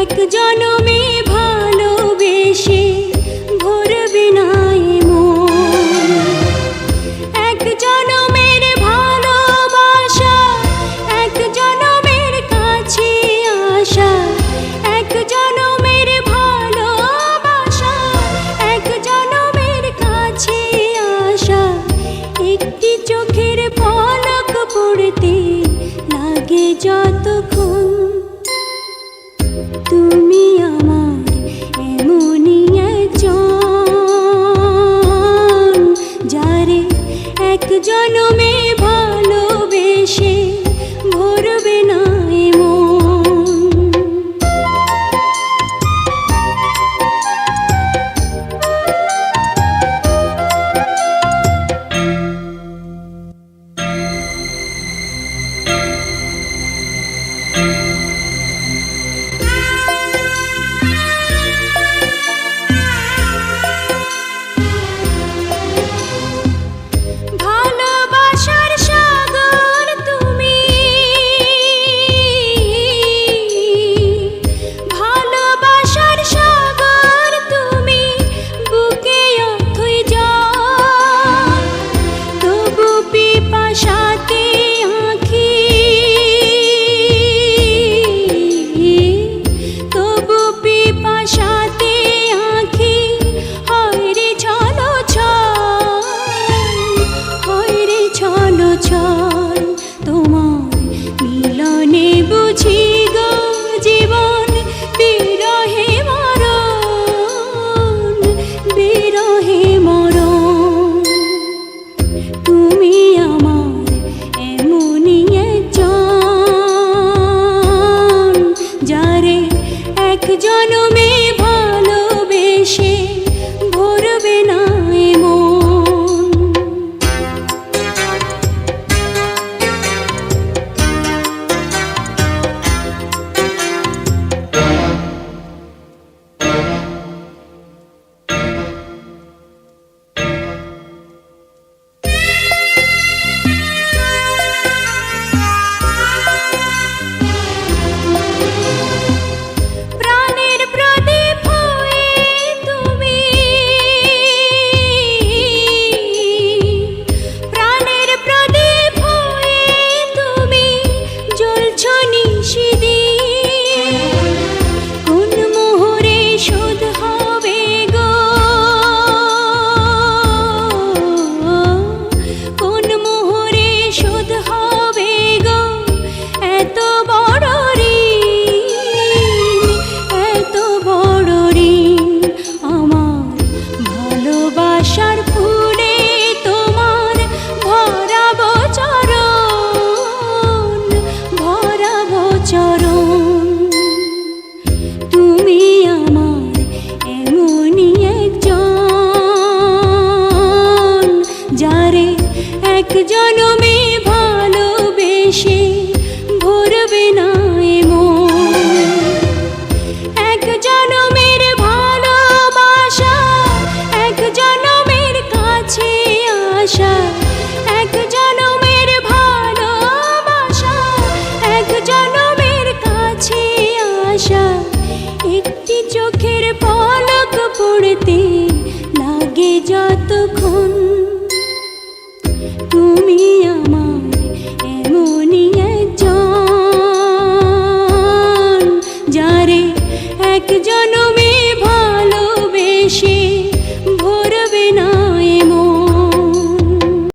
এক জনমে ভালোবেসে ভরবে না এ মন। এক জনমের ভালোবাসা, এক জনমের কাছে আসা, এক জনমের ভালোবাসা, এক জনমের কাছে আসা। একটি চোখের পলক পড়তে লাগে যতক্ষণ, তুমি আমার এমনই একজন, যারে এক জনমে ভালোবেসে ভরবে না এ মন। ভালোবাসার সাগর তুমি, ভালোবাসার সাগর তুমি, বুকে অথই জল, তবু পিপাসাতে আঁখি, তবু পিপাসাতে আঁখি। হয় রে চলো ছল, হয় রে চলো ছল, তোমার মিলনে বুঝি গো জীবন বিরহে মরণ, বিরহে মরণ। তুমি আমার এমনই একজন, যারে এক জনমে ভালোবেসে ভরবে না এ মন। প্রাণের প্রদীপ হয়ে তুমি, প্রাণের প্রদীপ হয়ে তুমি জ্বলছো নিশিদিন। কোন মোহরে শোধ হবে গো, কোন মোহরে শোধ হবে গো এত বড় ঋণ, এত বড় ঋণ। আমার ভালোবাসার ফুলে তোমার ভরাবো চরণ, ভরাবো চরণ। তুমি আমার এমনই একজন, যারে এক জনমে ভালোবেসে ভরবে না এ মন। এক জনমের ভালোবাসা, এক জনমের কাছে আসা, এক জনমের ভালোবাসা, এক জনমের কাছে আসা। একটি চোখের পলক পড়তে লাগে যতক্ষণ,